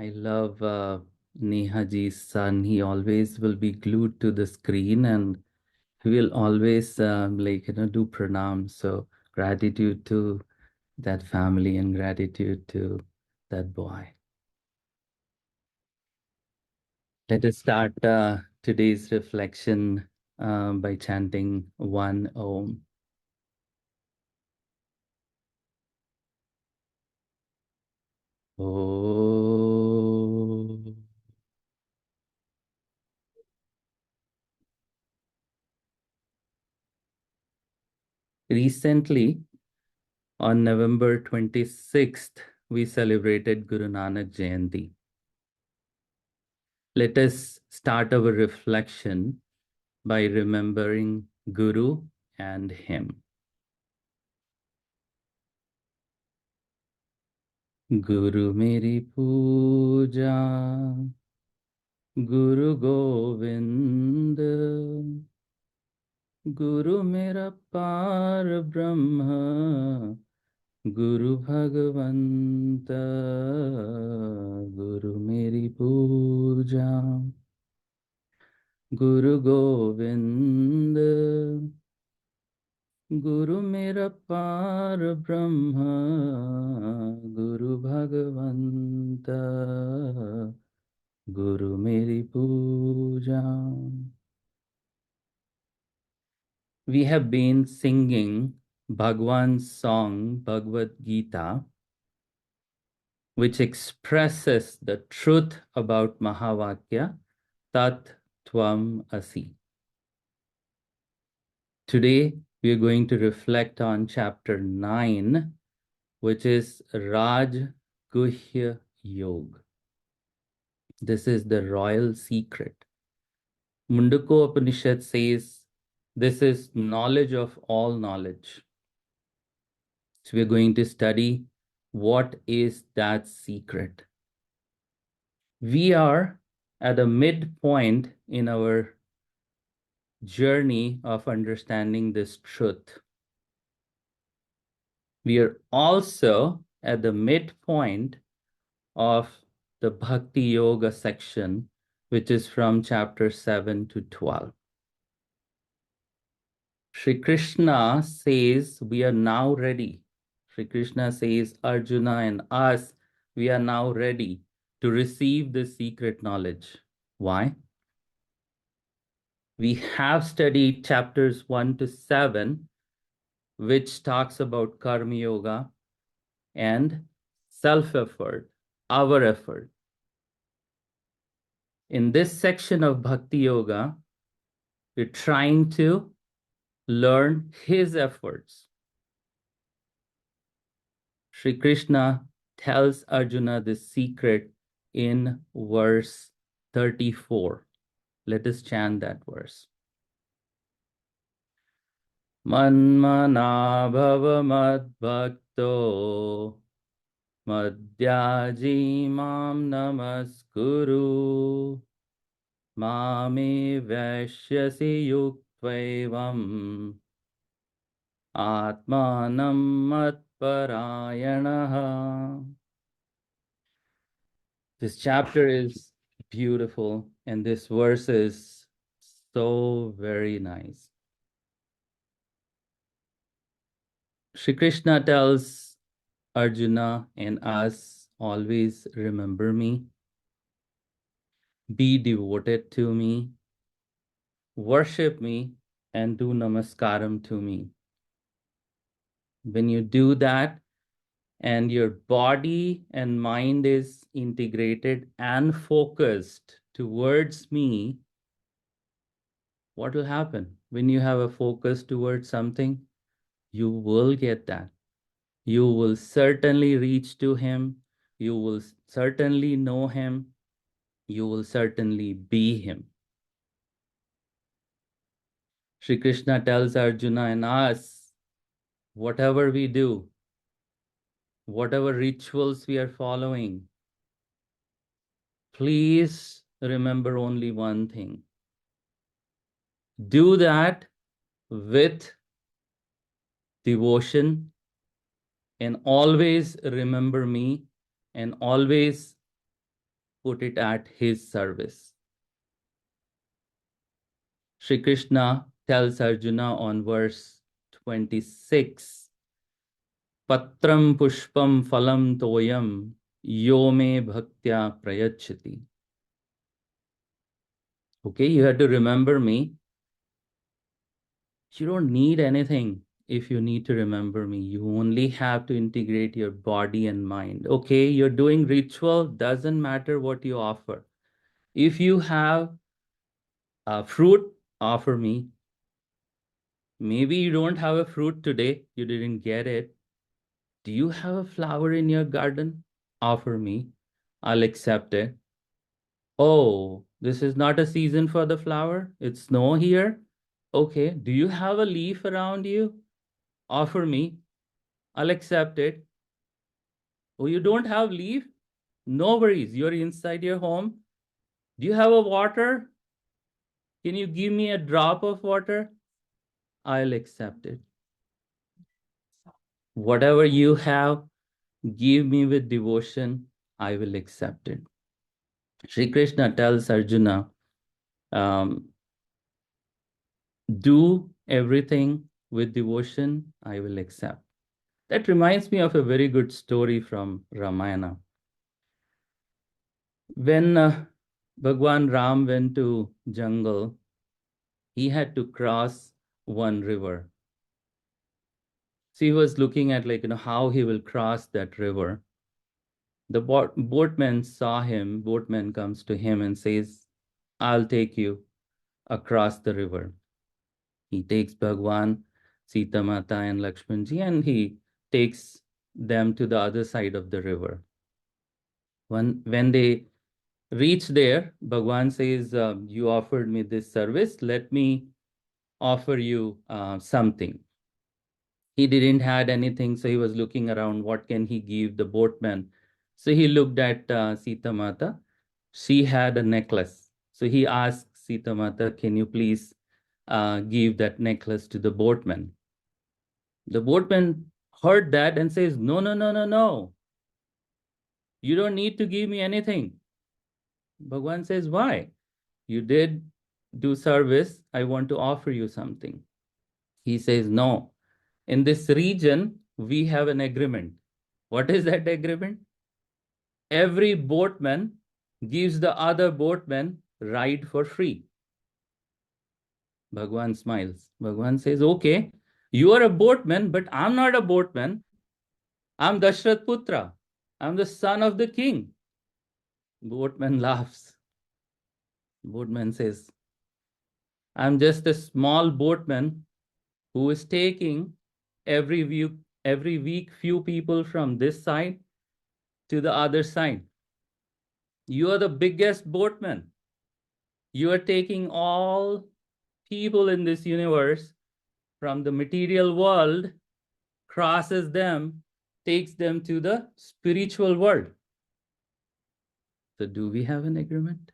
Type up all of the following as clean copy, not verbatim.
I love Neha ji's son. He always will be glued to the screen and he will always do pranam. So gratitude to that family and gratitude to that boy. Let us start today's reflection by chanting one Om. Om. Recently, on November 26th, we celebrated Guru Nanak Jayanti. Let us start our reflection by remembering Guru and him. Guru meri puja, Guru Govind, Guru mera par Brahma, Guru Bhagavanta, Guru meri puja, Guru Govind, Guru mera par Brahma, Guru Bhagavanta, Guru meri puja. We have been singing Bhagwan's song, Bhagavad Gita, which expresses the truth about Mahavakya, Tat Tvam Asi. Today, we are going to reflect on chapter 9, which is Raj Guhya Yog. This is the royal secret. Mundaka Upanishad says this is knowledge of all knowledge. So we're going to study what is that secret. We are at a midpoint in our journey of understanding this truth. We are also at the midpoint of the Bhakti Yoga section, which is from chapter 7 to 12. Shri Krishna says we are now ready. Shri Krishna says, Arjuna and us, we are now ready to receive this secret knowledge. Why? We have studied chapters 1 to 7, which talks about Karma Yoga and self-effort, our effort. In this section of Bhakti Yoga, we're trying to learn his efforts. Shri Krishna tells Arjuna this secret in verse 34. Let us chant that verse. Manmana bhava madbhakto madhyaji mam namaskuru mame vaishyasi yuktvam atmanam matparayanaha. This chapter is beautiful and this verse is so very nice. Shri Krishna tells Arjuna and us, always remember me, be devoted to me, worship me, and do namaskaram to me. When you do that, and your body and mind is integrated and focused towards me, what will happen? When you have a focus towards something, you will get that. You will certainly reach to him. You will certainly know him. You will certainly be him. Shri Krishna tells Arjuna and us, whatever we do, whatever rituals we are following, please remember only one thing. Do that with devotion and always remember me and always put it at his service. Shri Krishna tells Arjuna on verse 26, Patram pushpam phalam toyam yo me bhaktya prayachati. Okay, you have to remember me. You don't need anything if you need to remember me. You only have to integrate your body and mind. Okay, you're doing ritual, doesn't matter what you offer. If you have a fruit, offer me. Maybe you don't have a fruit today, you didn't get it. Do you have a flower in your garden? Offer me. I'll accept it. Oh, this is not a season for the flower. It's snow here. Okay. Do you have a leaf around you? Offer me. I'll accept it. Oh, you don't have leaf? No worries. You're inside your home. Do you have a water? Can you give me a drop of water? I'll accept it. Whatever you have, give me with devotion. I will accept it. Sri Krishna tells Arjuna, um, do everything with devotion, I will accept. That reminds me of a very good story from Ramayana. When Bhagwan Ram went to jungle, he had to cross one river. So he was looking at how he will cross that river. The boatman saw him, boatman comes to him and says, I'll take you across the river. He takes Bhagwan, Sita Mata and Lakshmanji and he takes them to the other side of the river. When they reach there, Bhagwan says, you offered me this service, let me offer you something. He didn't had anything, so he was looking around, what can he give the boatman? So he looked at Sita Mata. She had a necklace. So he asked Sita Mata, can you please give that necklace to the boatman? The boatman heard that and says, no, no, no, no, no. You don't need to give me anything. Bhagwan says, why? You did do service. I want to offer you something. He says, no. In this region, we have an agreement. What is that agreement? Every boatman gives the other boatman ride for free. Bhagwan smiles. Bhagwan says, okay, you are a boatman, but I'm not a boatman. I'm Dashrath Putra. I'm the son of the king. Boatman laughs. Boatman says, I'm just a small boatman who is taking every week few people from this side to the other side. You are the biggest boatman. You are taking all people in this universe from the material world, crosses them, takes them to the spiritual world. So do we have an agreement?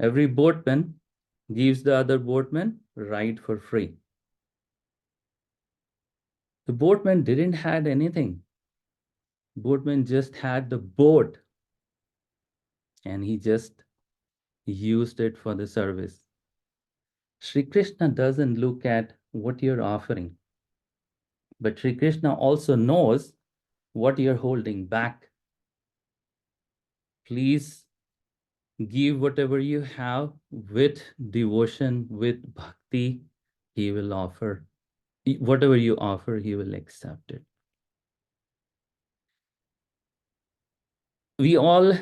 Every boatman gives the other boatman ride for free. The boatman didn't had anything. Boatman just had the boat and he just used it for the service. Sri Krishna doesn't look at what you're offering, but Sri Krishna also knows what you're holding back. Please give whatever you have with devotion, with bhakti. He will offer. Whatever you offer, he will accept it. We all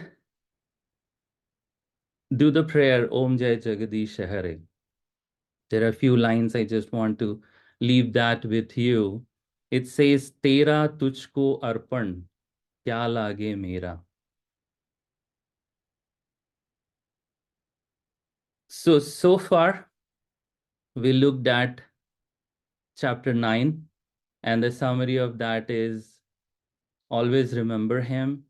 do the prayer, Om Jai Jagadish Hare. There are a few lines I just want to leave that with you. It says, Tera tujhko arpan, kya lage mera. So far, we looked at chapter 9, and the summary of that is always remember him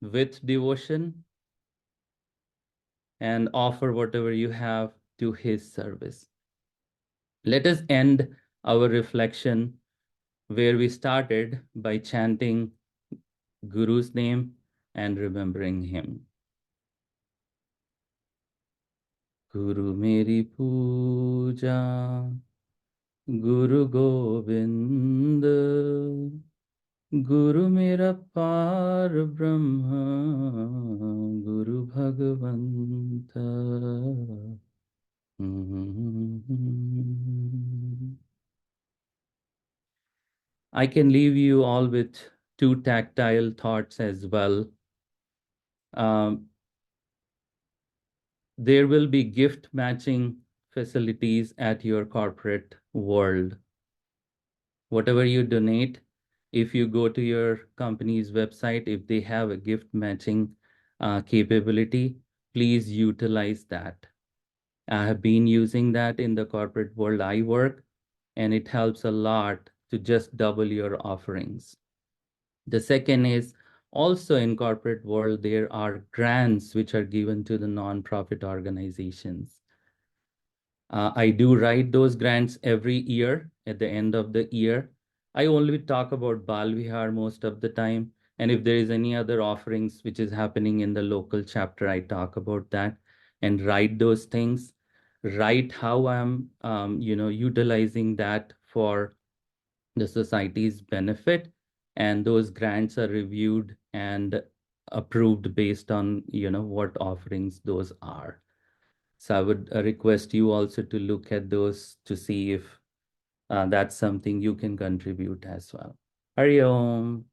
with devotion and offer whatever you have to his service. Let us end our reflection where we started by chanting Guru's name, and remembering him. Guru Meri Puja, Guru Gobind, Guru Mera Par Brahma, Guru Bhagavanta. I can leave you all with two tactile thoughts as well. Um, there will be gift matching facilities at your corporate world. Whatever you donate, if you go to your company's website, if they have a gift matching capability, please utilize that. I have been using that in the corporate world I work, and it helps a lot to just double your offerings. The second is also in corporate world, there are grants which are given to the non-profit organizations. I do write those grants every year at the end of the year. I only talk about Bal Vihar most of the time. And if there is any other offerings which is happening in the local chapter, I talk about that and write those things. Write how I'm, utilizing that for the society's benefit. And those grants are reviewed and approved based on, what offerings those are. So I would request you also to look at those to see if that's something you can contribute as well. Hari Om.